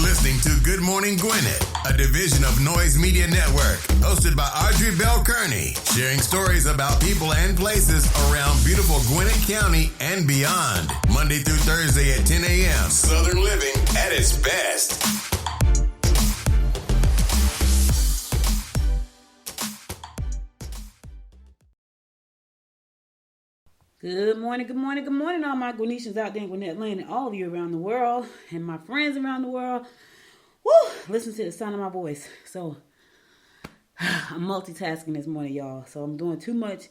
listening to Good Morning Gwinnett, a division of Noise Media Network, hosted by Audrey Bell Kearney, sharing stories about people and places around beautiful Gwinnett County and beyond. Monday through Thursday at 10 a.m. Southern living at its best. Good morning, all my Gwinnetians out there in Gwinnett Land and all of you around the world and my friends around the world. Woo! Listen to the sound of my voice. So, I'm multitasking this morning, y'all. So, I'm doing too much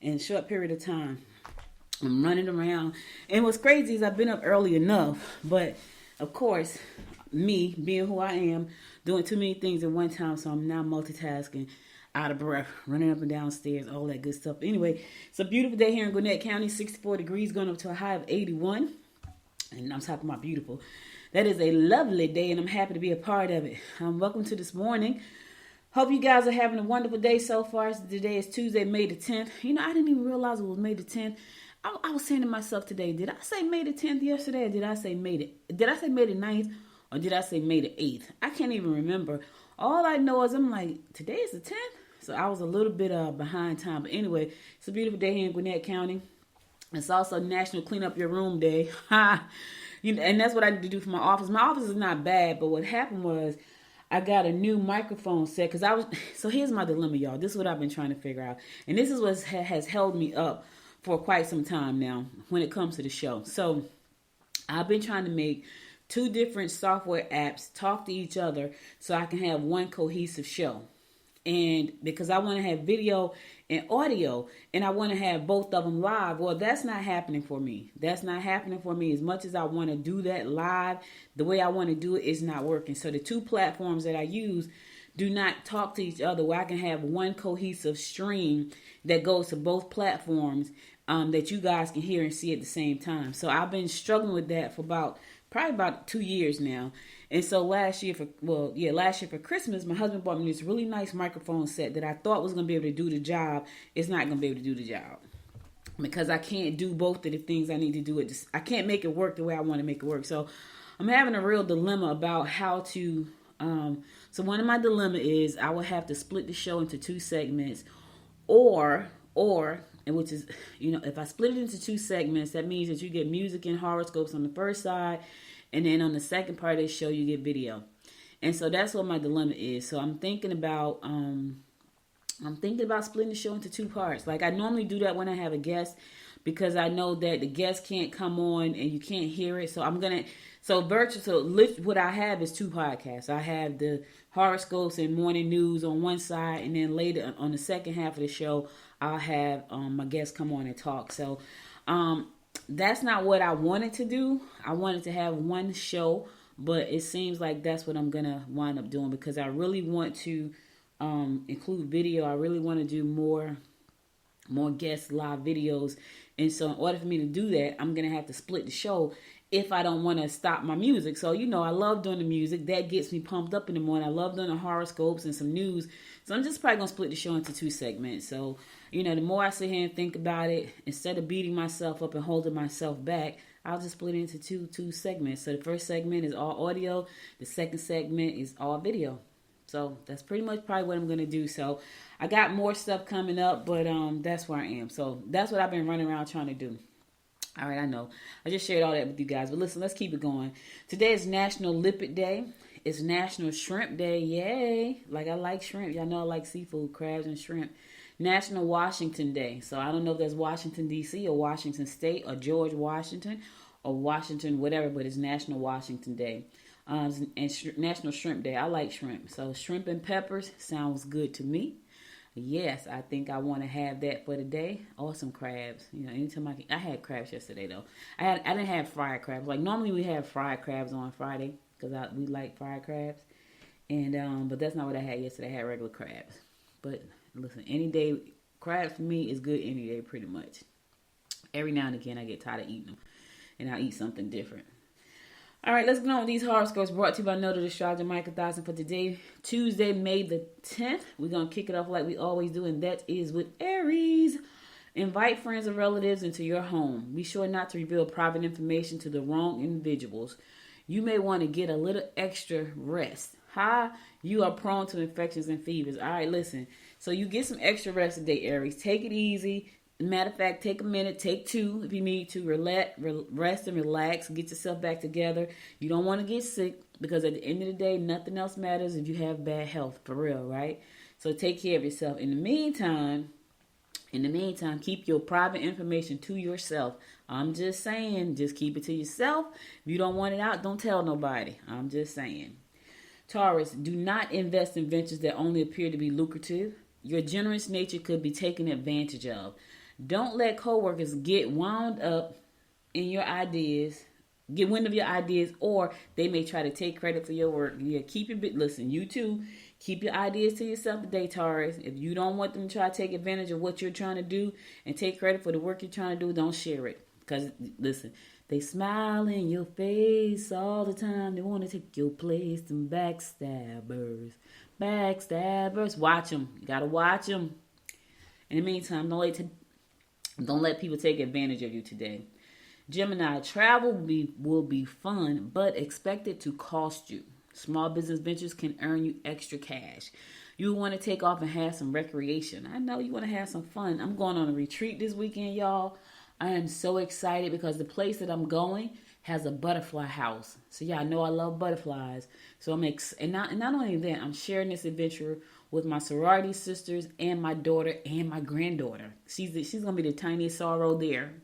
in a short period of time. I'm running around. And what's crazy is I've been up early enough. But, of course, me, being who I am, doing too many things at one time. So, I'm now multitasking. Out of breath, running up and down stairs, all that good stuff. Anyway, it's a beautiful day here in Gwinnett County, 64 degrees, going up to a high of 81. And I'm talking about beautiful. That is a lovely day, and I'm happy to be a part of it. Welcome to this morning. Hope you guys are having a wonderful day so far. Today is Tuesday, May the 10th. You know, I didn't even realize it was May the 10th. I was saying to myself today, did I say May the 10th yesterday, or did I say May the 9th, or did I say May the 8th? I can't even remember. All I know is I'm like, today is the 10th? So I was a little bit behind time. But anyway, it's a beautiful day here in Gwinnett County. It's also National Clean Up Your Room Day. And that's what I need to do for my office. My office is not bad, but what happened was I got a new microphone set. So here's my dilemma, y'all. This is what I've been trying to figure out. And this is what has held me up for quite some time now when it comes to the show. So I've been trying to make 2 different software apps talk to each other so I can have one cohesive show. And because I want to have video and audio, and I want to have both of them live, well, that's not happening for me. That's not happening for me. As much as I want to do that live, the way I want to do it is not working. So the 2 platforms that I use do not talk to each other, where I can have one cohesive stream that goes to both platforms that you guys can hear and see at the same time. So I've been struggling with that for probably about 2 years now. And so last year for Christmas, my husband bought me this really nice microphone set that I thought was going to be able to do the job. It's not going to be able to do the job because I can't do both of the things I need to do. I can't make it work the way I want to make it work. So I'm having a real dilemma about how to. So one of my dilemma is I will have to split the show into 2 segments, and which is, if I split it into 2 segments, that means that you get music and horoscopes on the first side. And then on the second part of the show, you get video. And so that's what my dilemma is. So I'm thinking about splitting the show into 2 parts. Like I normally do that when I have a guest, because I know that the guest can't come on and you can't hear it. So what I have is 2 podcasts. I have the horoscopes and morning news on one side, and then later on the second half of the show, I'll have my guests come on and talk. So that's not what I wanted to do. I wanted to have one show, but it seems like that's what I'm going to wind up doing, because I really want to include video. I really want to do more guest live videos. And so in order for me to do that, I'm going to have to split the show if I don't want to stop my music. So, I love doing the music. That gets me pumped up in the morning. I love doing the horoscopes and some news. So I'm just probably going to split the show into 2 segments. So, the more I sit here and think about it, instead of beating myself up and holding myself back, I'll just split it into two segments. So the first segment is all audio. The second segment is all video. So that's pretty much probably what I'm going to do. So I got more stuff coming up, but that's where I am. So that's what I've been running around trying to do. All right, I know. I just shared all that with you guys. But listen, let's keep it going. Today is National Limpet Day. It's National Shrimp Day. Yay. Like, I like shrimp. Y'all know I like seafood, crabs, and shrimp. National Washington Day. So I don't know if that's Washington, D.C. or Washington State or George Washington or Washington, whatever, but it's National Washington Day. And National Shrimp Day. I like shrimp. So shrimp and peppers sounds good to me. Yes, I think I want to have that for the day. Or some crabs. Anytime I had crabs yesterday though. I didn't have fried crabs. Like normally we have fried crabs on Friday because we like fried crabs. And but that's not what I had yesterday. I had regular crabs. But listen, any day, crabs for me is good any day pretty much. Every now and again I get tired of eating them. And I'll eat something different. All right, let's get on with these horoscopes brought to you by Noted Astrologer Michael Dawson for today, Tuesday, May the 10th. We're going to kick it off like we always do, and that is with Aries. Invite friends and relatives into your home. Be sure not to reveal private information to the wrong individuals. you may want to get a little extra rest. You are prone to infections and fevers. All right, listen. So you get some extra rest today, Aries. Take it easy. Matter of fact, take a minute, take 2 if you need to. Rest and relax. Get yourself back together. You don't want to get sick because at the end of the day, nothing else matters if you have bad health, for real, right? So take care of yourself. In the meantime, keep your private information to yourself. I'm just saying, just keep it to yourself. If you don't want it out, don't tell nobody. I'm just saying. Taurus, do not invest in ventures that only appear to be lucrative. Your generous nature could be taken advantage of. Don't let coworkers get wound up in your ideas, get wind of your ideas, or they may try to take credit for your work. Yeah, listen, you too, keep your ideas to yourself today, Taurus. If you don't want them to try to take advantage of what you're trying to do and take credit for the work you're trying to do, don't share it. Because, listen, they smile in your face all the time. They want to take your place. Them backstabbers. Watch them. You got to watch them. In the meantime, don't let people take advantage of you today. Gemini, travel will be fun, but expect it to cost you. Small business ventures can earn you extra cash. You want to take off and have some recreation. I know you want to have some fun. I'm going on a retreat this weekend, y'all. I am so excited because the place that I'm going has a butterfly house. So yeah, I know I love butterflies. So and not only that, I'm sharing this adventure with my sorority sisters and my daughter and my granddaughter. She's gonna be the tiniest sorrow there.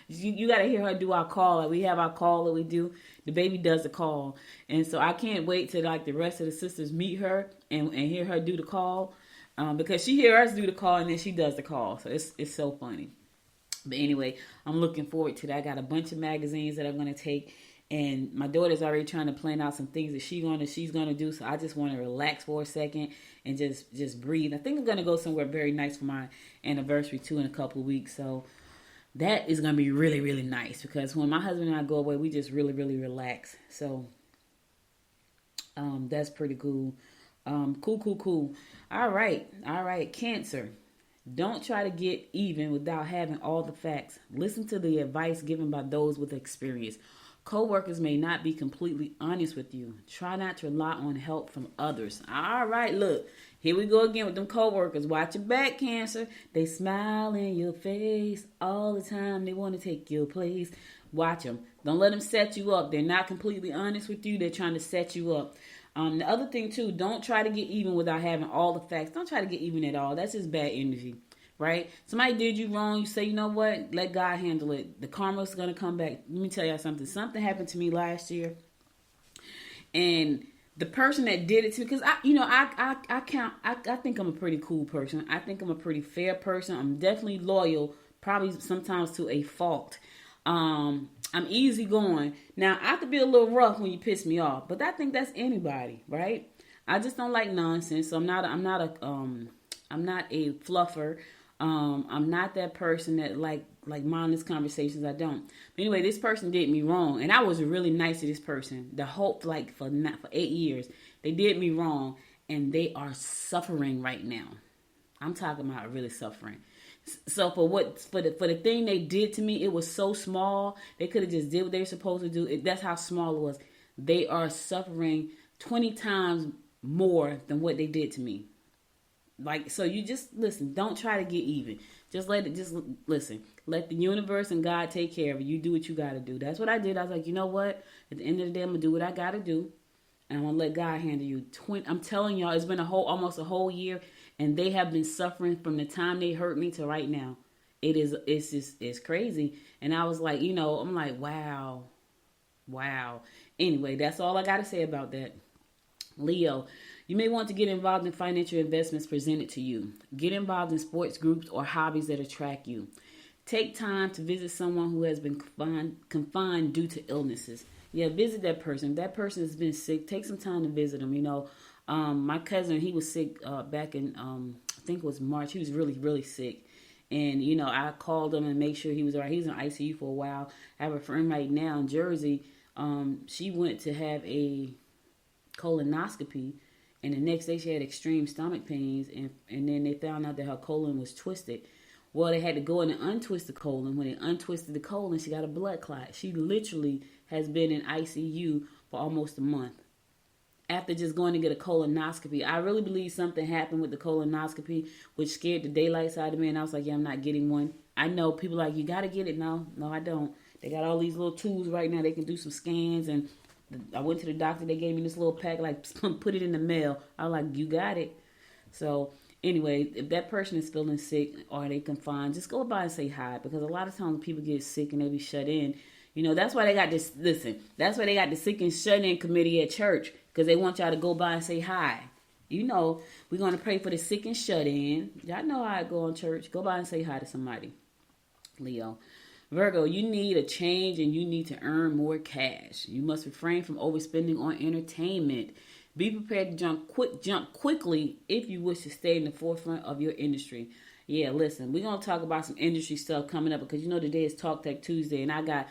You got to hear her do our call. Like we have our call that we do. The baby does the call, and so I can't wait till like the rest of the sisters meet her and hear her do the call, because she hear us do the call and then she does the call. So it's so funny. But anyway, I'm looking forward to that. I got a bunch of magazines that I'm going to take, and my daughter's already trying to plan out some things that she's going to do. So I just want to relax for a second and just breathe. I think I'm going to go somewhere very nice for my anniversary too in a couple of weeks. So that is going to be really, really nice because when my husband and I go away, we just really, really relax. So that's pretty cool. Cool. All right. Cancer. Don't try to get even without having all the facts. Listen to the advice given by those with experience. Coworkers may not be completely honest with you. Try not to rely on help from others. All right, look. Here we go again with them coworkers. Watch your back, Cancer. They smile in your face all the time. They want to take your place. Watch them. Don't let them set you up. They're not completely honest with you. They're trying to set you up. The other thing, too, don't try to get even without having all the facts. Don't try to get even at all. That's just bad energy, right? Somebody did you wrong. You say, you know what? Let God handle it. The karma's going to come back. Let me tell you something. Something happened to me last year. And the person that did it to me, because I think I'm a pretty cool person. I think I'm a pretty fair person. I'm definitely loyal, probably sometimes to a fault. I'm easygoing. Now, I could be a little rough when you piss me off, but I think that's anybody, right? I just don't like nonsense. So I'm not a fluffer. I'm not that person that like mindless conversations. I don't. But anyway, this person did me wrong, and I was really nice to this person. The whole for 8 years, they did me wrong, and they are suffering right now. I'm talking about really suffering. So for the thing they did to me, it was so small. They could have just did what they were supposed to do. That's how small it was. They are suffering 20 times more than what they did to me. So you just listen. Don't try to get even. Just listen. Let the universe and God take care of it. You do what you got to do. That's what I did. I was like, you know what? At the end of the day, I'm going to do what I got to do. And I'm going to let God handle you. I'm telling y'all, it's been almost a whole year. And they have been suffering from the time they hurt me to right now. It's crazy. And I was like, I'm like, wow. Anyway, that's all I got to say about that. Leo, you may want to get involved in financial investments presented to you. Get involved in sports groups or hobbies that attract you. Take time to visit someone who has been confined due to illnesses. Yeah, visit that person. If that person has been sick, take some time to visit them, My cousin, he was sick back in, I think it was March. He was really, really sick. And, I called him and made sure he was all right. He was in ICU for a while. I have a friend right now in Jersey. She went to have a colonoscopy. And the next day she had extreme stomach pains. And then they found out that her colon was twisted. Well, they had to go in and untwist the colon. When they untwisted the colon, she got a blood clot. She literally has been in ICU for almost a month after just going to get a colonoscopy. I really believe something happened with the colonoscopy, which scared the daylights out of me, and I was like, yeah, I'm not getting one. I know people like, you got to get it. No, I don't. They got all these little tools right now. They can do some scans, and I went to the doctor. They gave me this little pack, like, put it in the mail. I was like, you got it. So anyway, if that person is feeling sick or they confined, just go by and say hi, because a lot of times when people get sick and they be shut in, that's why they got this, that's why they got the sick and shut in committee at church, because they want y'all to go by and say hi. We're going to pray for the sick and shut in. Y'all know how I go on church. Go by and say hi to somebody. Leo. Virgo, you need a change and you need to earn more cash. You must refrain from overspending on entertainment. Be prepared to jump quickly if you wish to stay in the forefront of your industry. Yeah, listen, we're going to talk about some industry stuff coming up, because today is Talk Tech Tuesday, and I got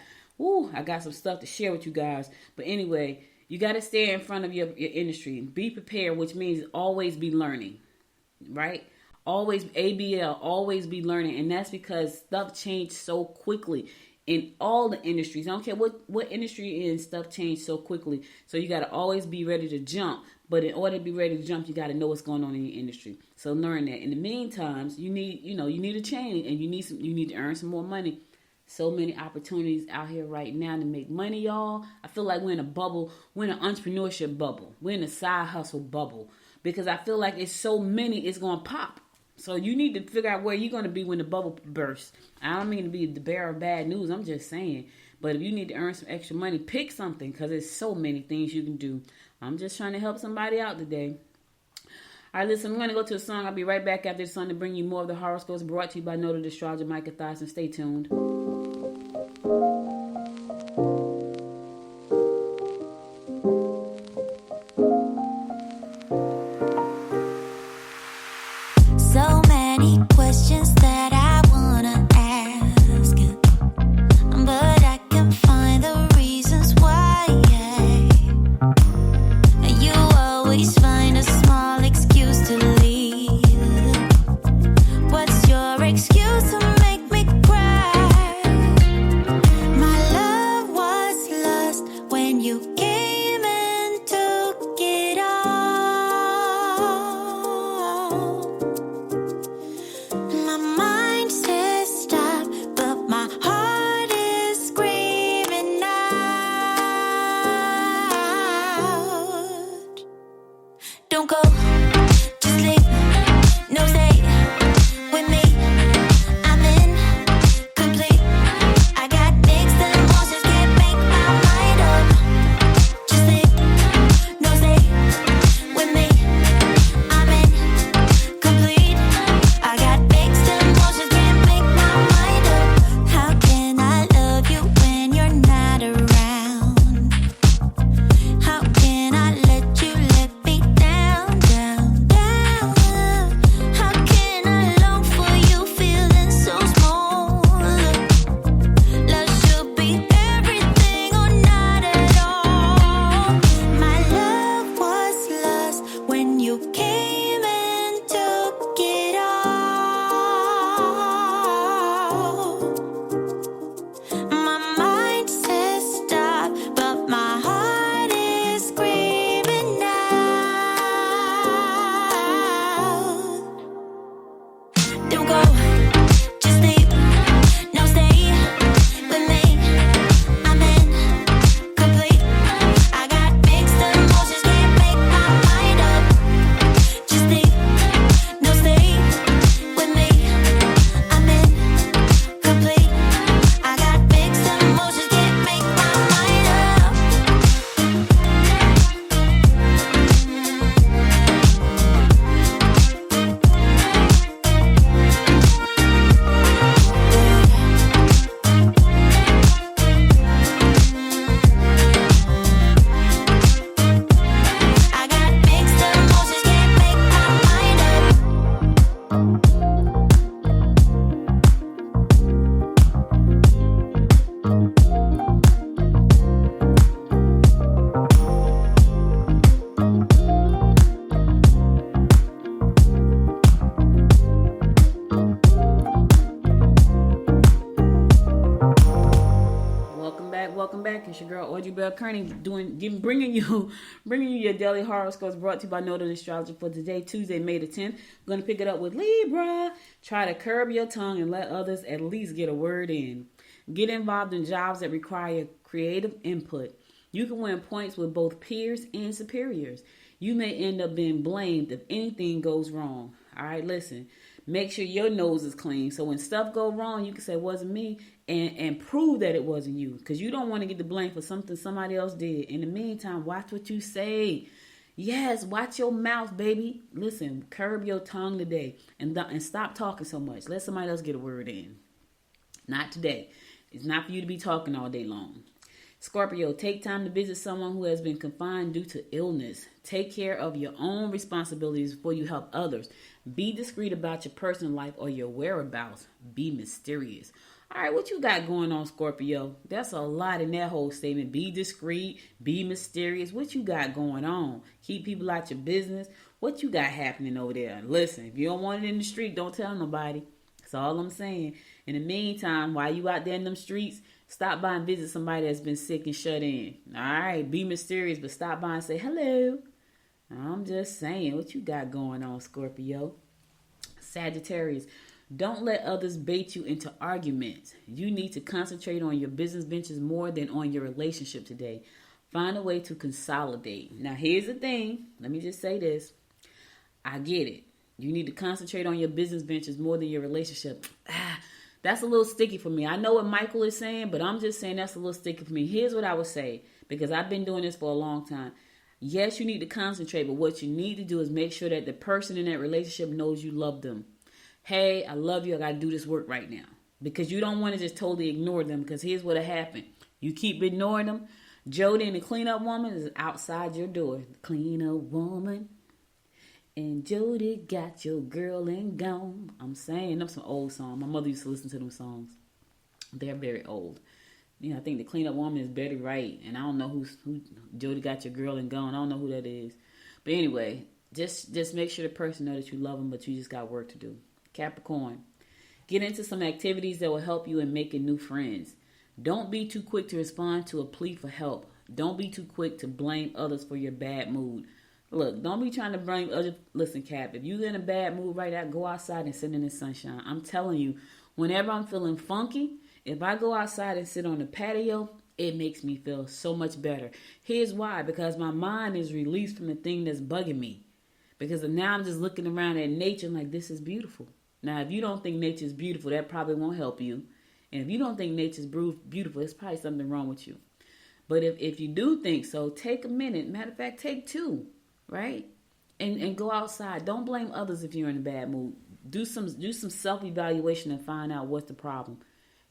some stuff to share with you guys. But anyway, you got to stay in front of your industry. Be prepared, which means always be learning, right? Always ABL, always be learning. And that's because stuff changed so quickly in all the industries. I don't care what industry you're in, stuff changed so quickly. So you got to always be ready to jump. But in order to be ready to jump, you got to know what's going on in your industry. So learn that. In the meantime, you need a change, and you need to earn some more money. So many opportunities out here right now to make money, y'all. I feel like we're in a bubble. We're in an entrepreneurship bubble. We're in a side hustle bubble, because I feel like it's so many, it's going to pop. So you need to figure out where you're going to be when the bubble bursts. I don't mean to be the bearer of bad news. I'm just saying. But if you need to earn some extra money, pick something, because there's so many things you can do. I'm just trying to help somebody out today. All right, listen, I'm going to go to a song. I'll be right back after the song to bring you more of the horoscopes brought to you by Noted Astrologer Micah Thyssen. Stay tuned. So many questions that I wanna ask, but I can find the reasons why. You always find a small excuse to leave. What's your excuse to make me cry? My love was lost when you came and took it all. My mind says stop, but my heart is screaming out. Don't go, just leave, no stay with me. I'm incomplete. I got mixed emotions, can't make my mind up. Just leave, no stay with me. I'm incomplete. I got mixed emotions, can't make my mind up. How can I love you when you're not around? How can I let you let me down? It's your girl Audrey Bell Kearney bringing you your daily horoscopes brought to you by Northern Astrology for today, Tuesday, May the 10th. We're going to pick it up with Libra. Try to curb your tongue and let others at least get a word in. Get involved in jobs that require creative input. You can win points with both peers and superiors. You may end up being blamed if anything goes wrong. All right, listen. Make sure your nose is clean. So when stuff go wrong, you can say it wasn't me and prove that it wasn't you. Because you don't want to get the blame for something somebody else did. In the meantime, watch what you say. Yes, watch your mouth, baby. Listen, curb your tongue today and stop talking so much. Let somebody else get a word in. Not today. It's not for you to be talking all day long. Scorpio, take time to visit someone who has been confined due to illness. Take care of your own responsibilities before you help others. Be discreet about your personal life or your whereabouts. Be mysterious. All right, what you got going on, Scorpio? That's a lot in that whole statement. Be discreet. Be mysterious. What you got going on? Keep people out your business. What you got happening over there? Listen, if you don't want it in the street, don't tell nobody. That's all I'm saying. In the meantime, while you out there in them streets, stop by and visit somebody that's been sick and shut in. All right, be mysterious, but stop by and say hello. I'm just saying, what you got going on, Scorpio? Sagittarius, don't let others bait you into arguments. You need to concentrate on your business ventures more than on your relationship today. Find a way to consolidate. Now, here's the thing. Let me just say this. I get it. You need to concentrate on your business ventures more than your relationship. That's a little sticky for me. I know what Michael is saying, but I'm just saying that's a little sticky for me. Here's what I would say, because I've been doing this for a long time. Yes, you need to concentrate, but what you need to do is make sure that the person in that relationship knows you love them. Hey, I love you. I got to do this work right now. Because you don't want to just totally ignore them, because here's what'll happen. You keep ignoring them. Jody and the cleanup woman is outside your door. The cleanup woman. And Jody got your girl and gone. I'm saying them some old songs. My mother used to listen to them songs. They're very old. You know, I think the cleanup woman is Betty Wright. And I don't know who Jody got your girl and gone. I don't know who that is. But anyway, just make sure the person knows that you love them, but you just got work to do. Capricorn, get into some activities that will help you in making new friends. Don't be too quick to respond to a plea for help. Don't be too quick to blame others for your bad mood. Look, don't be trying to blame others. Listen, Cap, if you're in a bad mood right now, go outside and sit in the sunshine. I'm telling you, whenever I'm feeling funky, if I go outside and sit on the patio, it makes me feel so much better. Here's why. Because my mind is released from the thing that's bugging me. Because now I'm just looking around at nature like, this is beautiful. Now, if you don't think nature's beautiful, that probably won't help you. And if you don't think nature's beautiful, there's probably something wrong with you. But if you do think so, take a minute. Matter of fact, take 2. Right? And go outside. Don't blame others if you're in a bad mood. Do some self-evaluation and find out what's the problem.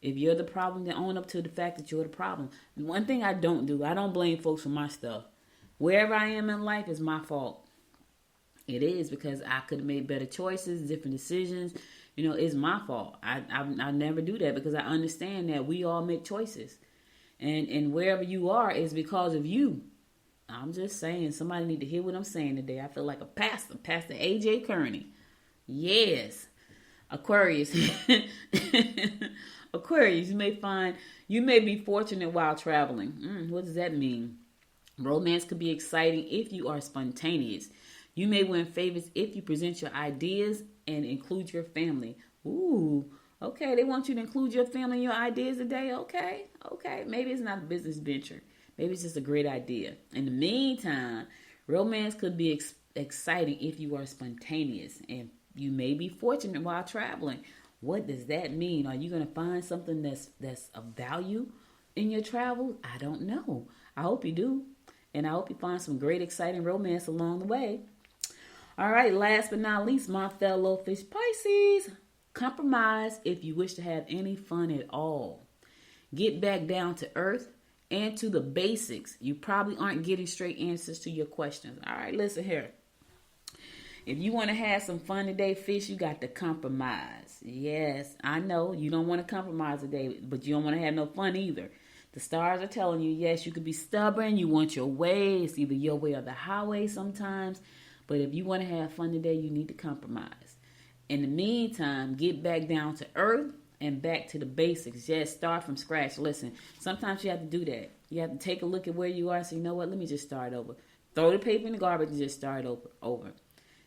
If you're the problem, then own up to the fact that you're the problem. One thing I don't do, I don't blame folks for my stuff. Wherever I am in life is my fault. It is, because I could have made better choices, different decisions. You know, it's my fault. I never do that, because I understand that we all make choices. And wherever you are is because of you. I'm just saying, somebody need to hear what I'm saying today. I feel like a pastor, Pastor A.J. Kearney. Yes. Aquarius. Aquarius, you may be fortunate while traveling. What does that mean? Romance could be exciting if you are spontaneous. You may win favors if you present your ideas and include your family. Ooh, okay. They want you to include your family in your ideas today. Okay. Maybe it's not a business venture. Maybe it's just a great idea. In the meantime, romance could be exciting if you are spontaneous, and you may be fortunate while traveling. What does that mean? Are you going to find something that's of value in your travel? I don't know. I hope you do. And I hope you find some great, exciting romance along the way. All right, last but not least, my fellow fish Pisces. Compromise if you wish to have any fun at all. Get back down to earth and to the basics. You probably aren't getting straight answers to your questions. All right, listen here. If you want to have some fun today, fish, you got to compromise. Yes, I know you don't want to compromise today, but you don't want to have no fun either. The stars are telling you, yes, you could be stubborn. You want your way. It's either your way or the highway sometimes. But if you want to have fun today, you need to compromise. In the meantime, get back down to earth and back to the basics. Yes, start from scratch. Listen, sometimes you have to do that. You have to take a look at where you are and say, you know what, let me just start over. Throw the paper in the garbage and just start over.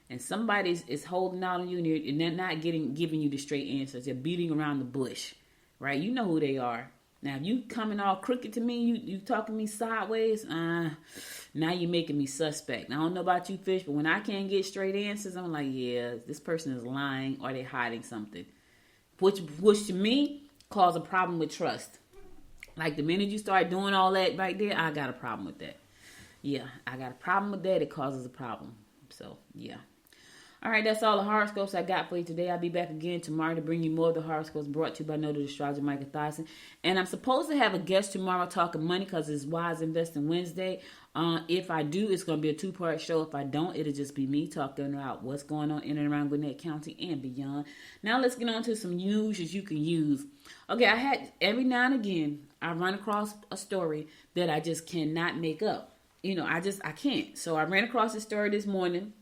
And somebody is holding out on you and they're not giving you the straight answers. They're beating around the bush, right? You know who they are. Now, if you coming all crooked to me, you talking to me sideways, now you're making me suspect. I don't know about you, Fish, but when I can't get straight answers, I'm like, yeah, this person is lying or they hiding something. Which to me, cause a problem with trust. Like the minute you start doing all that right there, I got a problem with that. Yeah, I got a problem with that. It causes a problem. So, yeah. All right, that's all the horoscopes I got for you today. I'll be back again tomorrow to bring you more of the horoscopes brought to you by Noted Astrologer Micah Thyssen. And I'm supposed to have a guest tomorrow talking money because it's Wise Investing Wednesday. If I do, it's going to be a 2-part show. If I don't, it'll just be me talking about what's going on in and around Gwinnett County and beyond. Now let's get on to some news that you can use. Okay, I had every now and again, I run across a story that I just cannot make up. I can't. So I ran across this story this morning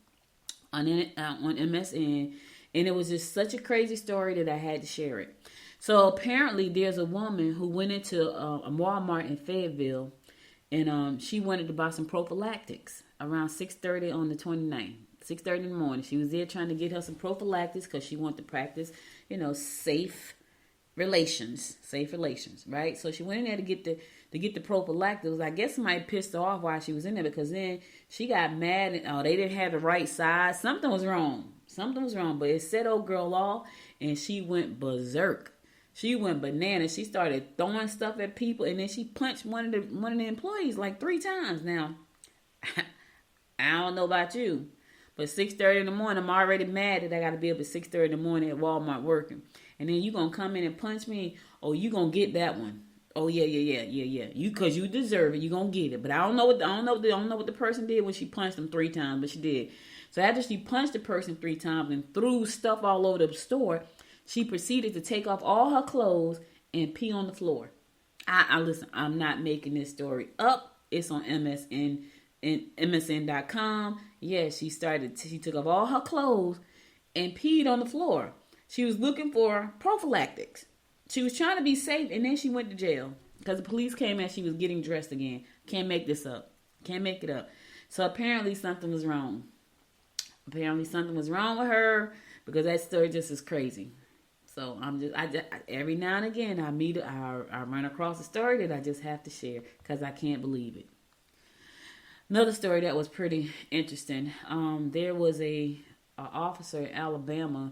on MSN, and it was just such a crazy story that I had to share it. So apparently there's a woman who went into a Walmart in Fayetteville, and she wanted to buy some prophylactics around 6:30 on the 29th. 6:30 in the morning. She was there trying to get her some prophylactics because she wanted to practice, safe relations, right? So she went in there to get the prophylactics. I guess somebody pissed her off while she was in there because then she got mad and they didn't have the right size. Something was wrong, but it set old girl off and she went berserk. She went bananas. She started throwing stuff at people and then she punched one of the employees like 3 times. Now, I don't know about you, but 6:30 in the morning, I'm already mad that I got to be up at 6:30 in the morning at Walmart working. And then you going to come in and punch me? Oh, you going to get that one. Oh, yeah. Because you deserve it. You going to get it. But I don't know what the person did when she punched him 3 times, but she did. So after she punched the person 3 times and threw stuff all over the store, she proceeded to take off all her clothes and pee on the floor. I listen, I'm not making this story up. It's on MSN and MSN.com. Yeah, she took off all her clothes and peed on the floor. She was looking for prophylactics. She was trying to be safe, and then she went to jail because the police came and she was getting dressed again. Can't make this up. Can't make it up. So apparently something was wrong. Apparently something was wrong with her because that story just is crazy. So I every now and again I run across a story that I just have to share because I can't believe it. Another story that was pretty interesting. There was a officer in Alabama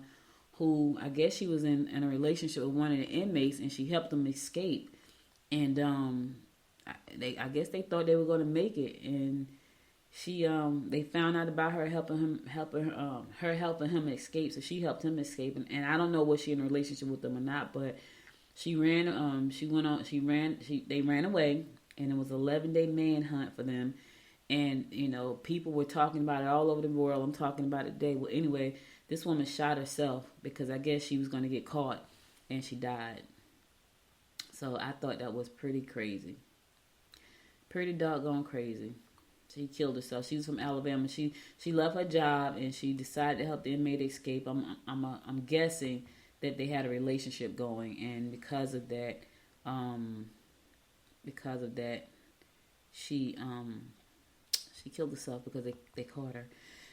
who I guess she was in a relationship with one of the inmates and she helped them escape. And I guess they thought they were going to make it, and they found out about her helping him escape. So she helped him escape, and I don't know was she in a relationship with them or not, but they ran away, and it was an 11-day manhunt for them. And people were talking about it all over the world. I'm talking about it today. Well, anyway, this woman shot herself because I guess she was going to get caught, and she died. So I thought that was pretty crazy. Pretty doggone crazy. She killed herself. She was from Alabama. She left her job and she decided to help the inmate escape. I'm guessing that they had a relationship going, and because of that, she killed herself because they caught her.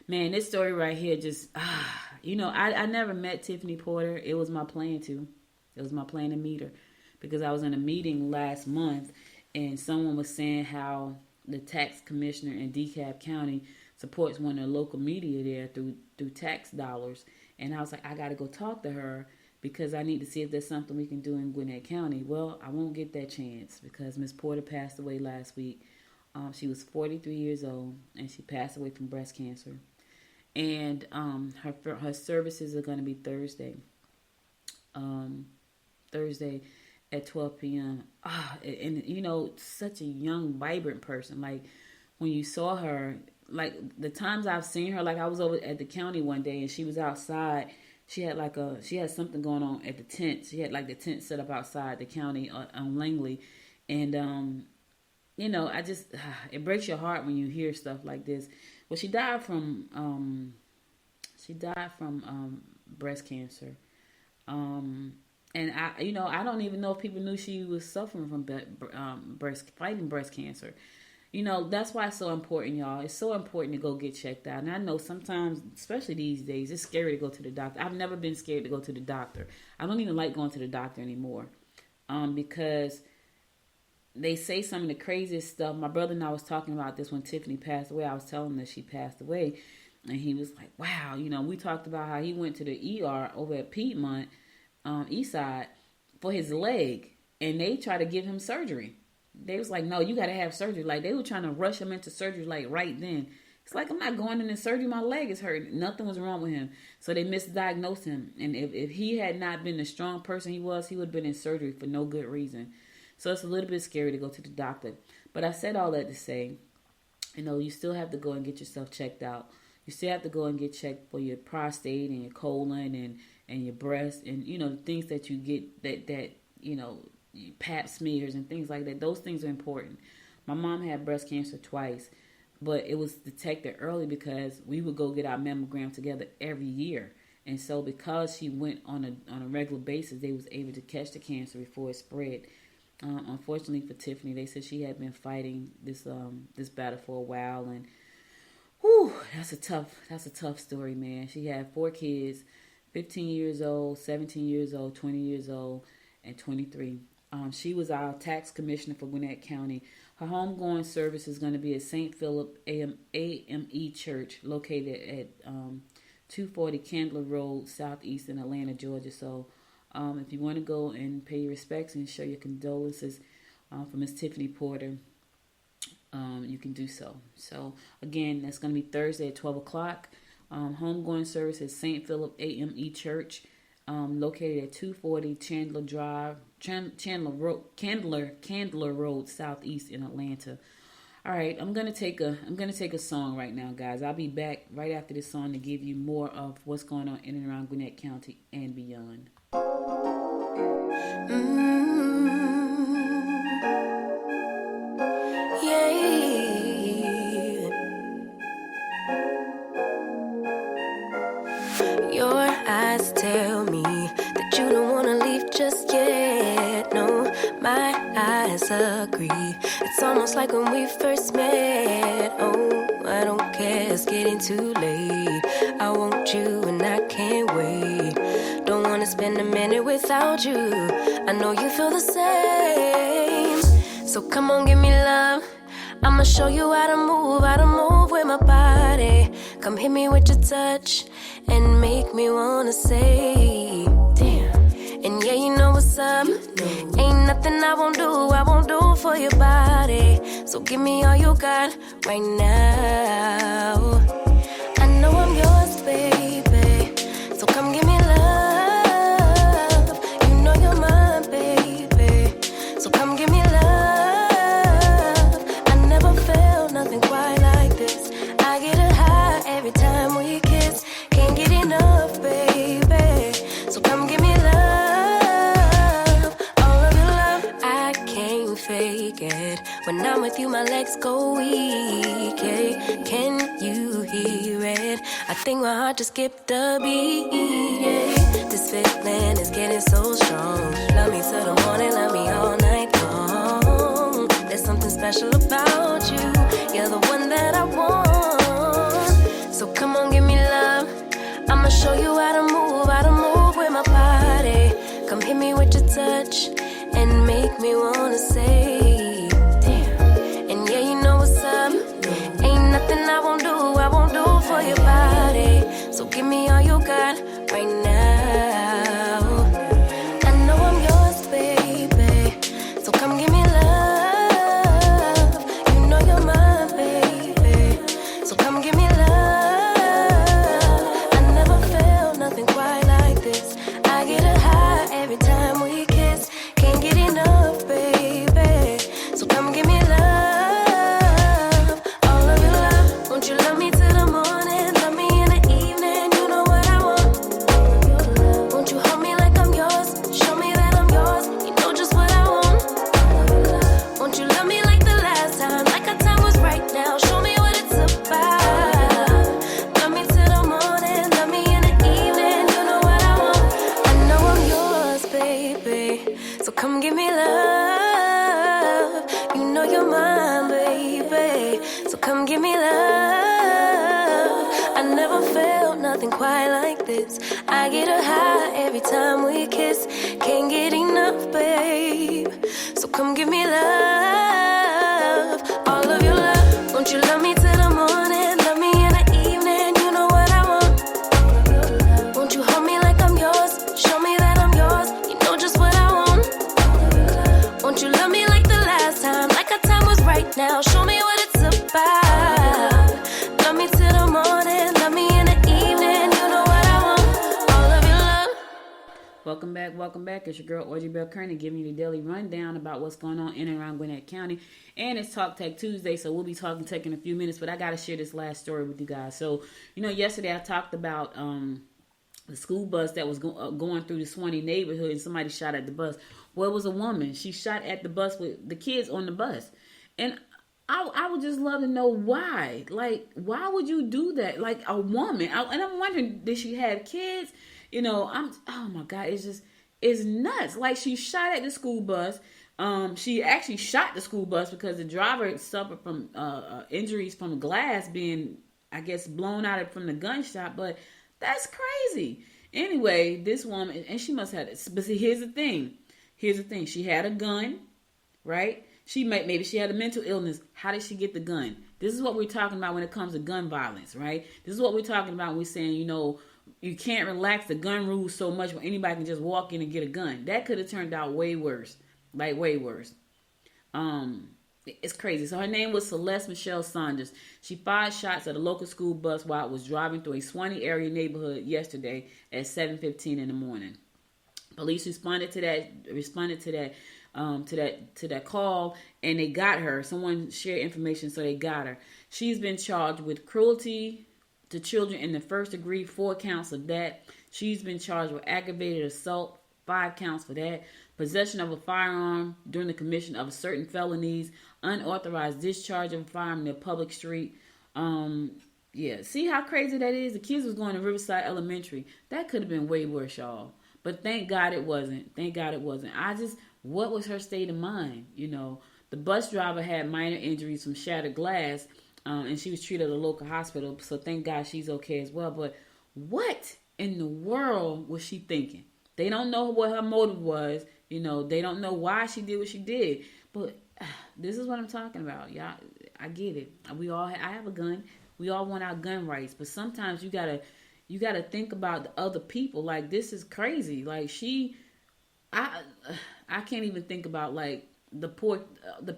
Man, this story right here just, I never met Tiffany Porter. It was my plan to. It was my plan to meet her because I was in a meeting last month and someone was saying how the tax commissioner in DeKalb County supports one of the local media there through tax dollars. And I was like, I got to go talk to her because I need to see if there's something we can do in Gwinnett County. Well, I won't get that chance because Miss Porter passed away last week. She was 43 years old and she passed away from breast cancer. And her services are going to be Thursday. Thursday at 12 p.m. And such a young, vibrant person. Like when you saw her, like the times I've seen her, like I was over at the county one day and she was outside. She had something going on at the tent. She had like the tent set up outside the county on Langley. And, it breaks your heart when you hear stuff like this. Well, she died from breast cancer. And I don't even know if people knew she was suffering from breast cancer. That's why it's so important, y'all. It's so important to go get checked out. And I know sometimes, especially these days, it's scary to go to the doctor. I've never been scared to go to the doctor. I don't even like going to the doctor anymore, because they say some of the craziest stuff. My brother and I was talking about this when Tiffany passed away. I was telling him that she passed away, and he was like, wow. We talked about how he went to the ER over at Piedmont, Eastside, for his leg, and they tried to give him surgery. They was like, no, you got to have surgery. Like, they were trying to rush him into surgery, like, right then. It's like, I'm not going into surgery. My leg is hurt. Nothing was wrong with him. So they misdiagnosed him. And if he had not been the strong person he was, he would have been in surgery for no good reason. So it's a little bit scary to go to the doctor. But I said all that to say, you still have to go and get yourself checked out. You still have to go and get checked for your prostate and your colon and your breast and, the things that you get that pap smears and things like that. Those things are important. My mom had breast cancer twice, but it was detected early because we would go get our mammogram together every year. And so because she went on a regular basis, they was able to catch the cancer before it spread. Unfortunately for Tiffany, they said she had been fighting this battle for a while, and that's a tough story, man. She had 4 kids, 15 years old, 17 years old, 20 years old, and 23. She was our tax commissioner for Gwinnett County. Her homegoing service is going to be at St. Philip AME Church, located at 240 Candler Road, Southeast in Atlanta, Georgia. So if you want to go and pay your respects and show your condolences for Miss Tiffany Porter, you can do so. So, again, that's going to be Thursday at 12 o'clock. Homegoing service at St. Philip AME Church, located at 240 Candler Road, Southeast in Atlanta. All right, I'm gonna take a song right now, guys. I'll be back right after this song to give you more of what's going on in and around Gwinnett County and beyond. Your eyes tell me that you don't wanna leave just yet. No, my eyes agree. It's almost like when we first met. Oh, I don't care, it's getting too late. I want you and I can't wait. Don't wanna spend a minute without you. I know you feel the same. So come on, give me love. I'ma show you how to move with my body. Come hit me with your touch and make me wanna say, damn. And yeah, you know what's up. Ain't nothing I won't do for your body. So give me all you got right now. I know I'm yours, baby. So come give me love. You know you're mine, baby. So come give me love. I never felt nothing quite like this. I get a high every time we kiss. Can't get enough, baby. So come give me love. All of your love, I can't fake it. When I'm with you, my legs go weak, yeah. Can you hear it? I think my heart just skipped a beat, yeah. This feeling is getting so strong. Love me till the morning, love me all night long. There's something special about you. You're the one that I want. So come on, give me love. I'ma show you how to move with my body. Come hit me with your touch and make me wanna say, damn. And yeah, you know what's up. Ain't nothing I won't do for your body. So give me all you got right now. I know I'm yours, baby. So come give me love. You know you're mine, baby. So come give me love. I never felt nothing quite like this. I get a high every time we kiss. Can't get enough, baby. So come give me love. All of your love. Won't you love me till the morning? Love me in the evening. You know what I want. So come give me love. I never felt nothing quite like this. I get a high every time we kiss. Can't get enough, babe. So come give me love. All of your love. Won't you love me till the morning? Love me in the evening. You know what I want. Won't you hold me like I'm yours? Show me that I'm yours. You know just what I want. Won't you love me like the last time? Like our time was right now. Show me what it's about. Love me till the morning. Love me in the evening. You know what I want. All of your love. Welcome back. It's your girl, Audrey Bell Kearney, giving you the daily rundown about what's going on in and around Gwinnett County. And it's Talk Tech Tuesday, so we'll be talking tech in a few minutes, but I got to share this last story with you guys. So, yesterday I talked about the school bus that was going through the Swanee neighborhood, and somebody shot at the bus. Well, it was a woman. She shot at the bus with the kids on the bus. And I would just love to know why. Like, why would you do that? Like, a woman. And I'm wondering, did she have kids? Oh my God, it's nuts. Like, she shot at the school bus. She actually shot the school bus because the driver suffered from injuries from glass being, I guess, blown out from the gunshot. But that's crazy. Anyway, this woman, and she must have it. But see, here's the thing. She had a gun, right? Maybe she had a mental illness. How did she get the gun? This is what we're talking about when it comes to gun violence, right? This is what we're talking about when we're saying, you can't relax the gun rules so much when anybody can just walk in and get a gun. That could have turned out way worse. Like, way worse. It's crazy. So her name was Celeste Michelle Saunders. She fired shots at a local school bus while it was driving through a Swanee area neighborhood yesterday at 7:15 in the morning. Police responded to that call, and they got her. Someone shared information, so they got her. She's been charged with cruelty to children in the first degree, 4 counts of that. She's been charged with aggravated assault, 5 counts for that. Possession of a firearm during the commission of certain felonies, unauthorized discharge of a firearm in a public street. See how crazy that is? The kids was going to Riverside Elementary. That could have been way worse, y'all. But thank God it wasn't. What was her state of mind? The bus driver had minor injuries from shattered glass, and she was treated at a local hospital. So thank God she's okay as well. But what in the world was she thinking? They don't know what her motive was. They don't know why she did what she did. But this is what I'm talking about, y'all. I get it. I have a gun. We all want our gun rights. But sometimes you gotta think about the other people. Like, this is crazy. Like, I can't even think about, like, the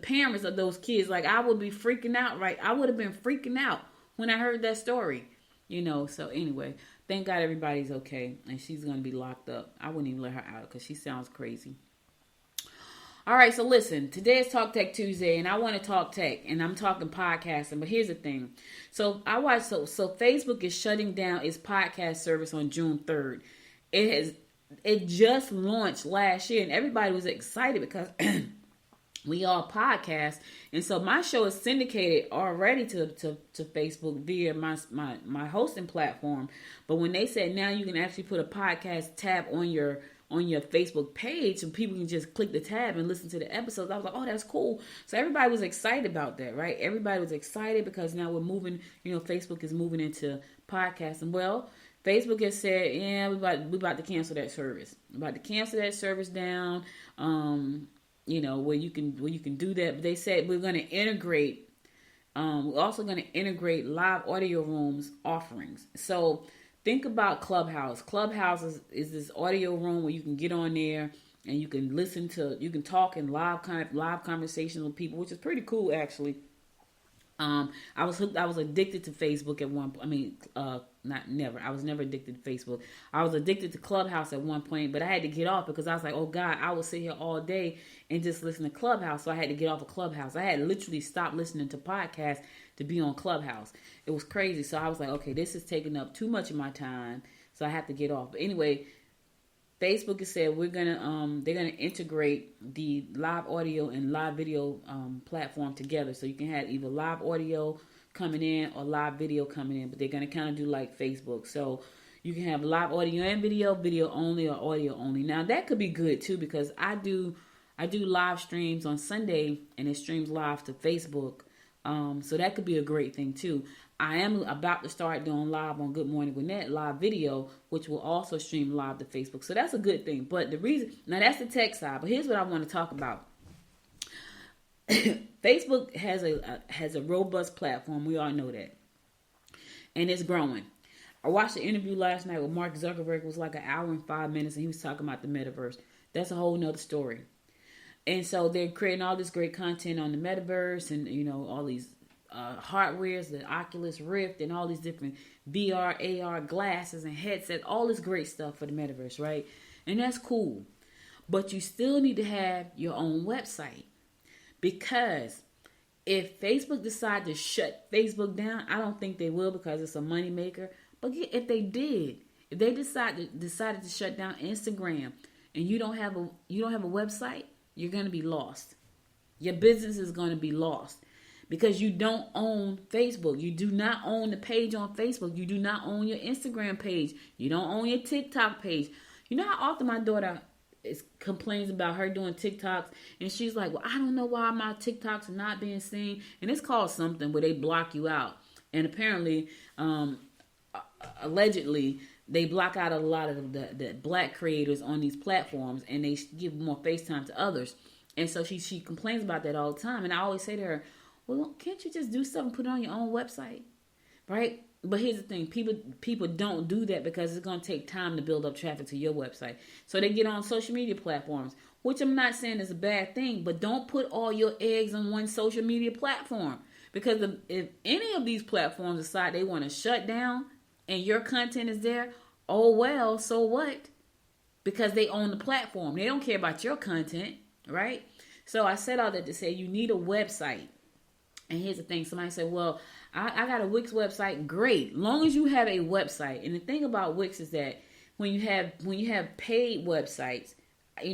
parents of those kids. Like, I would be freaking out, right? I would have been freaking out when I heard that story, So anyway, thank God everybody's okay, and she's going to be locked up. I wouldn't even let her out because she sounds crazy. All right, so listen, today is Talk Tech Tuesday, and I want to talk tech, and I'm talking podcasting, but here's the thing. So Facebook is shutting down its podcast service on June 3rd. It just launched last year, and everybody was excited because we all podcast, and so my show is syndicated already to Facebook via my hosting platform. But when they said now you can actually put a podcast tab on your Facebook page, so people can just click the tab and listen to the episodes, I was like, oh, that's cool. So everybody was excited about that, right? Everybody was excited because now we're moving. Facebook is moving into podcasting. Well, Facebook has said, yeah, we about to cancel that service. We're about to cancel that service down. Where you can do that. But they said we're going to integrate. We're also going to integrate live audio rooms offerings. So think about Clubhouse. Clubhouse is this audio room where you can get on there and you can talk in live conversations with people, which is pretty cool actually. I was addicted to Facebook at one point. I was never addicted to Facebook. I was addicted to Clubhouse at one point, but I had to get off because I was like, oh God, I would sit here all day and just listen to Clubhouse. So I had to get off of Clubhouse. I had literally stopped listening to podcasts to be on Clubhouse. It was crazy. So I was like, okay, this is taking up too much of my time. So I have to get off. But anyway, Facebook has said they're gonna integrate the live audio and live video platform together, so you can have either live audio coming in or live video coming in. But they're gonna kind of do like Facebook, so you can have live audio and video only or audio only. Now that could be good too, because I do live streams on Sunday and it streams live to Facebook So that could be a great thing too. I am about to start doing live on Good Morning Gwinnett, live video, which will also stream live to Facebook. So that's a good thing. But the reason, now that's the tech side, but here's what I want to talk about. Facebook has a robust platform. We all know that. And it's growing. I watched an interview last night with Mark Zuckerberg. It was like an hour and 5 minutes, and he was talking about the metaverse. That's a whole nother story. And so they're creating all this great content on the metaverse, and all these hardwares, the Oculus Rift, and all these different VR, AR glasses and headset, all this great stuff for the metaverse, right? And that's cool. But you still need to have your own website, because if Facebook decide to shut Facebook down, I don't think they will, because it's a moneymaker. But if they decided to shut down Instagram, and you don't have a website, you're going to be lost. Your business is going to be lost, because you don't own Facebook. You do not own the page on Facebook. You do not own your Instagram page. You don't own your TikTok page. You know how often my daughter complains about her doing TikToks, and she's like, well, I don't know why my TikToks are not being seen. And it's called something where they block you out. And apparently, allegedly, they block out a lot of the black creators on these platforms, and they give more FaceTime to others. And so she complains about that all the time. And I always say to her, well, can't you just do something, put it on your own website, right? But here's the thing. People don't do that, because it's going to take time to build up traffic to your website. So they get on social media platforms, which I'm not saying is a bad thing, but don't put all your eggs on one social media platform. Because if any of these platforms decide they want to shut down and your content is there, oh well, so what? Because they own the platform. They don't care about your content, right? So I said all that to say you need a website. And here's the thing. Somebody said, well, I got a Wix website. Great. Long as you have a website. And the thing about Wix is that when you have paid websites, as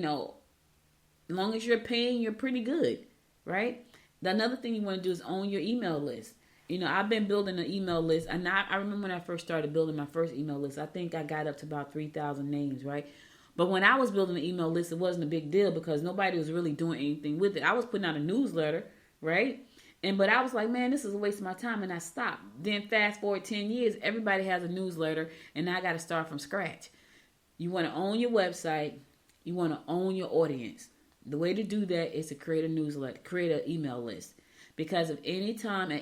long as you're paying, you're pretty good, right? Another thing you want to do is own your email list. I've been building an email list, and I remember when I first started building my first email list, I think I got up to about 3,000 names, right? But when I was building an email list, it wasn't a big deal, because nobody was really doing anything with it. I was putting out a newsletter, right? But I was like, man, this is a waste of my time, and I stopped. Then fast forward 10 years, everybody has a newsletter, and now I got to start from scratch. You want to own your website. You want to own your audience. The way to do that is to create a newsletter, create an email list. Because if at any time,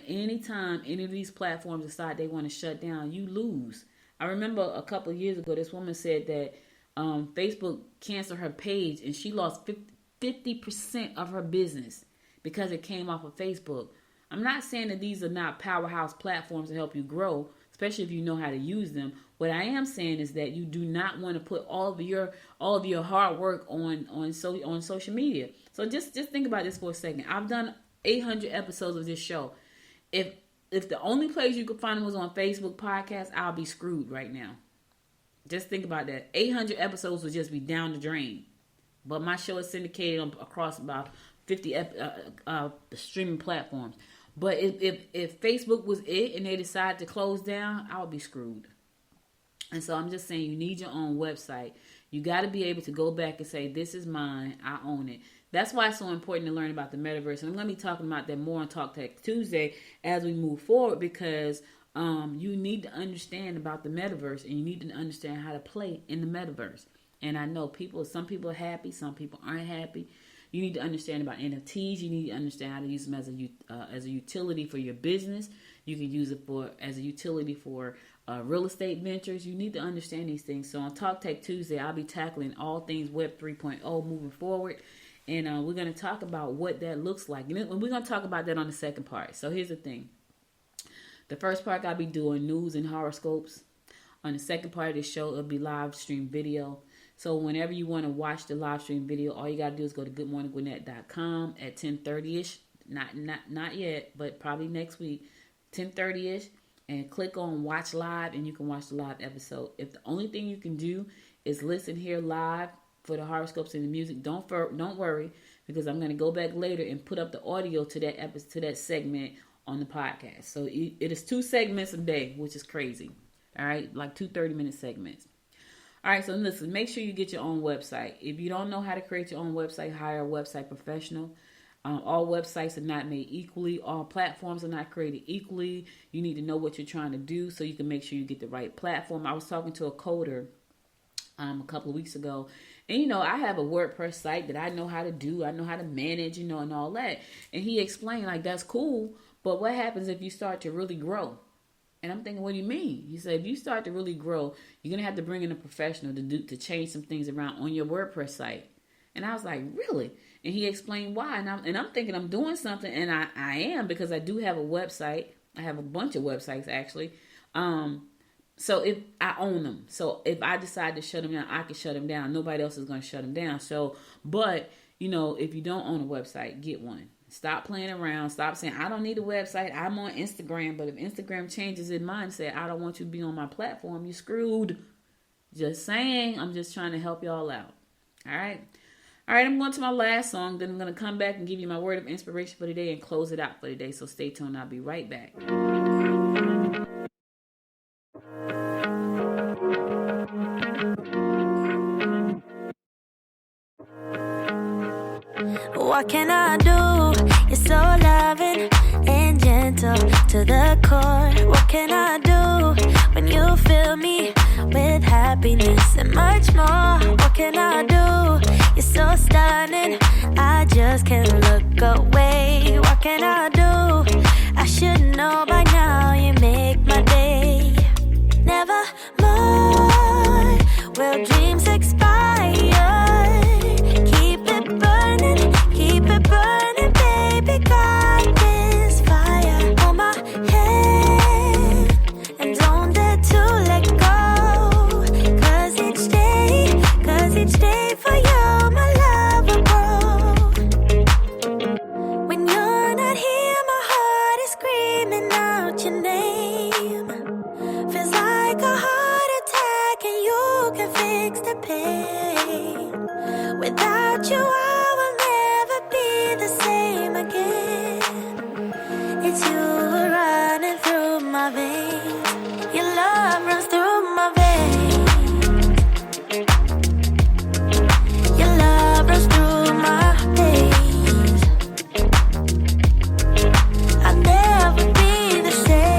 any of these platforms decide they want to shut down, you lose. I remember a couple of years ago, this woman said that Facebook canceled her page, and she lost 50% of her business because it came off of Facebook. I'm not saying that these are not powerhouse platforms to help you grow, especially if you know how to use them. What I am saying is that you do not want to put all of your hard work on social media. So just think about this for a second. I've done 800 episodes of this show. If the only place you could find them was on Facebook podcast, I'll be screwed right now. Just think about that. 800 episodes would just be down the drain. But my show is syndicated across about 50 streaming platforms. But if Facebook was it and they decide to close down, I would be screwed. And so I'm just saying, you need your own website. You got to be able to go back and say, this is mine, I own it. That's why it's so important to learn about the metaverse. And I'm going to be talking about that more on Talk Tech Tuesday as we move forward, because you need to understand about the metaverse, and you need to understand how to play in the metaverse. And I know some people are happy, some people aren't happy. You need to understand about NFTs. You need to understand how to use them as a utility for your business. You can use it as a utility for real estate ventures. You need to understand these things. So on Talk Tech Tuesday, I'll be tackling all things Web 3.0 moving forward. And we're going to talk about what that looks like. And we're going to talk about that on the second part. So here's the thing. The first part, I'll be doing news and horoscopes. On the second part of the show, it'll be live stream video. So whenever you want to watch the live stream video, all you got to do is go to goodmorninggwinnett.com at 10:30ish. Not yet, but probably next week, 10:30ish. And click on watch live, and you can watch the live episode. If the only thing you can do is listen here live for the horoscopes and the music, don't worry, because I'm going to go back later and put up the audio to that episode, to that segment on the podcast. So it is 2 segments a day, which is crazy. All right, like 2 30-minute segments. All right, so listen, make sure you get your own website. If you don't know how to create your own website, hire a website professional. All websites are not made equally. All platforms are not created equally. You need to know what you're trying to do so you can make sure you get the right platform. I was talking to a coder a couple of weeks ago, and I have a WordPress site that I know how to do. I know how to manage, and all that. And he explained, like, that's cool, but what happens if you start to really grow? And I'm thinking, what do you mean? He said, if you start to really grow, you're gonna have to bring in a professional to change some things around on your WordPress site. And I was like, really? And he explained why. And I'm thinking I'm doing something, and I am, because I do have a website. I have a bunch of websites, actually. So if I own them, so if I decide to shut them down, I can shut them down. Nobody else is going to shut them down. So, but if you don't own a website, get one. Stop playing around. Stop saying, I don't need a website. I'm on Instagram. But if Instagram changes its mindset, I don't want you to be on my platform, you're screwed. Just saying. I'm just trying to help y'all out. All right. All right, I'm going to my last song. Then I'm going to come back and give you my word of inspiration for today and close it out for today. So stay tuned. I'll be right back. What can I do? You're so loving and gentle to the core. What can I do when you fill me with happiness and much more? What can I do? You're so stunning, I just can't look away. What can I do? I should know by now, you make my day. Never more will dreams expire. Keep it burning, baby, got this fire on my head. And don't dare to let go, cause each day for you, my love will grow. When you're not here, my heart is screaming out your name. Feels like a heart attack, and you can fix the pain. Without you, I will never be the same again. It's you running through my veins. Your love runs through my veins. Your love runs through my veins. I'll never be the same.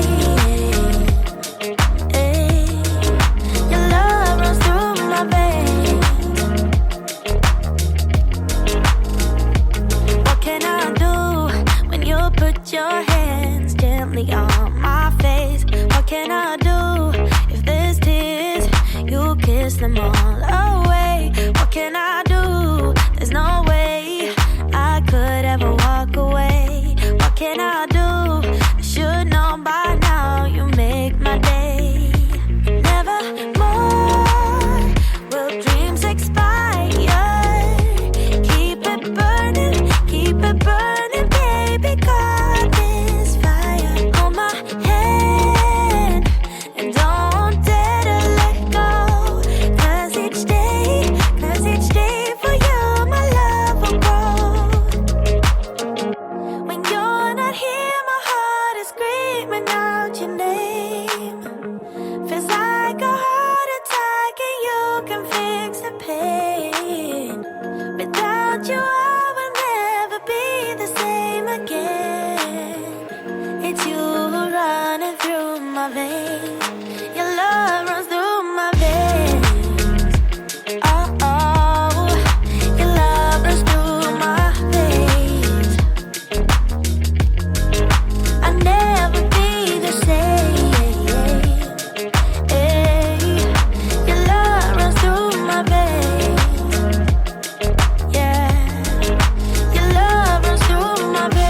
Your love runs through my veins. What can I do when you put your hands gently on my face? What can I do if there's tears? You kiss them all away. What can I do? There's no way I could ever walk away. What can I do? I should know by now, you make my day. Never more will dreams expire. Keep it burning, baby, got this fire on my head. And don't dare to let go, cause each day for you, my love will grow. When you're not here, my heart is screaming out your name. Feels like a heart attack, and you can fix the pain. Without you, I will never be the same again. It's you running through my veins. Your love runs through my veins. Oh, oh, your love runs through my veins. I'll never be the same. Your love runs through my veins. Yeah, your love runs through my veins.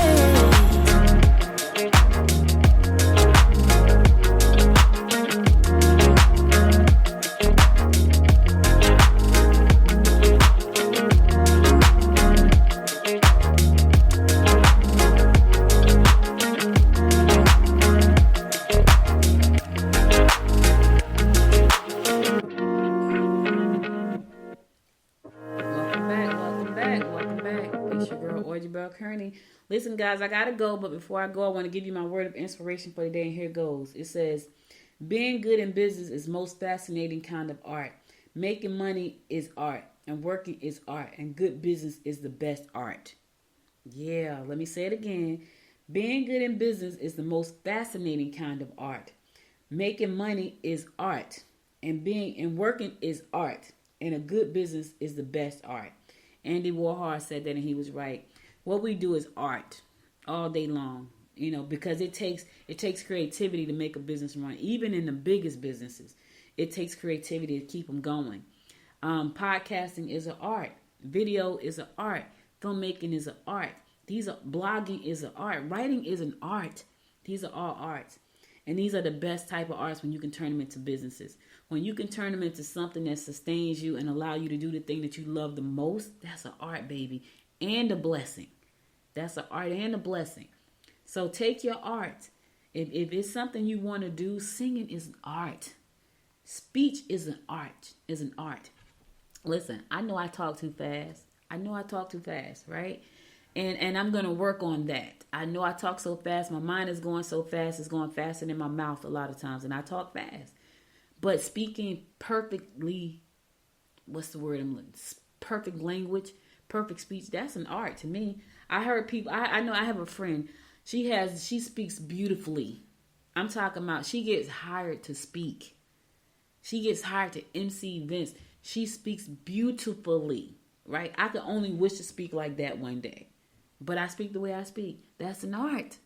Welcome back. It's your girl, Audrey Bell Kearney. Listen, guys, I gotta go, but before I go, I want to give you my word of inspiration for the day, and here goes. It says, being good in business is most fascinating kind of art. Making money is art, and working is art, and good business is the best art. Yeah, let me say it again. Being good in business is the most fascinating kind of art. Making money is art. And working is art. And a good business is the best art. Andy Warhol said that, and he was right. What we do is art all day long, because it takes creativity to make a business run. Even in the biggest businesses, it takes creativity to keep them going. Podcasting is an art. Video is an art. Filmmaking is an art. Blogging is an art. Writing is an art. These are all arts. And these are the best type of arts when you can turn them into businesses. When you can turn them into something that sustains you and allow you to do the thing that you love the most, that's an art, baby. And a blessing. That's an art and a blessing. So take your art. If it's something you want to do, singing is an art. Speech is an art. Listen, I know I talk too fast. Right? And I'm going to work on that. I know I talk so fast. My mind is going so fast. It's going faster than my mouth a lot of times. And I talk fast. But speaking perfectly, perfect language, perfect speech, that's an art to me. I heard people, I know I have a friend. She speaks beautifully. I'm talking about she gets hired to speak. She gets hired to MC events. She speaks beautifully, right? I could only wish to speak like that one day. But I speak the way I speak. That's an art.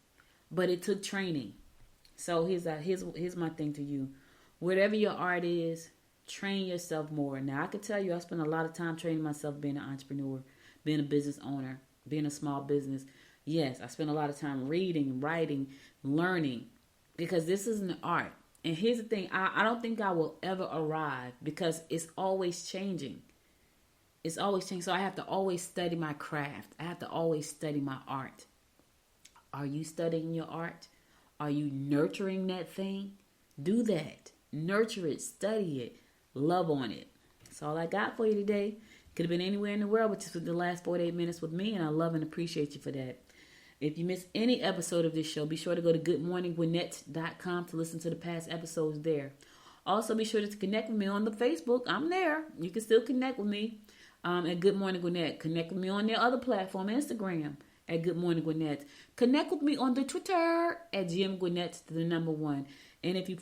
But it took training. So here's my thing to you. Whatever your art is, train yourself more. Now, I can tell you I spend a lot of time training myself being an entrepreneur, being a business owner, being a small business. Yes, I spend a lot of time reading, writing, learning, because this is an art. And here's the thing. I don't think I will ever arrive because it's always changing. It's always changing. So I have to always study my craft. I have to always study my art. Are you studying your art? Are you nurturing that thing? Do that. Nurture it. Study it. Love on it. That's all I got for you today. Could have been anywhere in the world, but just for the last 48 minutes with me, and I love and appreciate you for that. If you missed any episode of this show, be sure to go to goodmorninggwinnett.com to listen to the past episodes there. Also, be sure to connect with me on the Facebook. I'm there. You can still connect with me at Good Morning Gwinnett. Connect with me on their other platform, Instagram, at Good Morning Gwinnett. Connect with me on the Twitter at GM Gwinnett, the number 1. And if you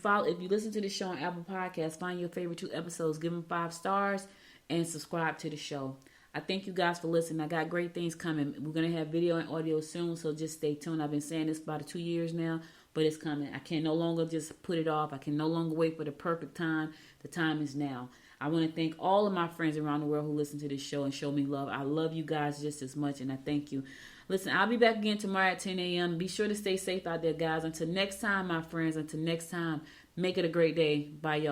listen to the show on Apple Podcasts, find your favorite 2 episodes, give them 5 stars, and subscribe to the show. I thank you guys for listening. I got great things coming. We're going to have video and audio soon, so just stay tuned. I've been saying this about 2 years now, but it's coming. I can no longer just put it off. I can no longer wait for the perfect time. The time is now. I want to thank all of my friends around the world who listen to this show and show me love. I love you guys just as much, and I thank you. Listen, I'll be back again tomorrow at 10 a.m. Be sure to stay safe out there, guys. Until next time, my friends. Until next time, make it a great day. Bye, y'all.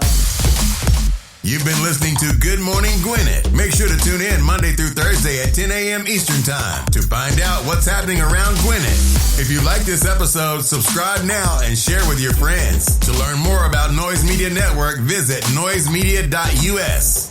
You've been listening to Good Morning Gwinnett. Make sure to tune in Monday through Thursday at 10 a.m. Eastern Time to find out what's happening around Gwinnett. If you like this episode, subscribe now and share with your friends. To learn more about Noise Media Network, visit noisemedia.us.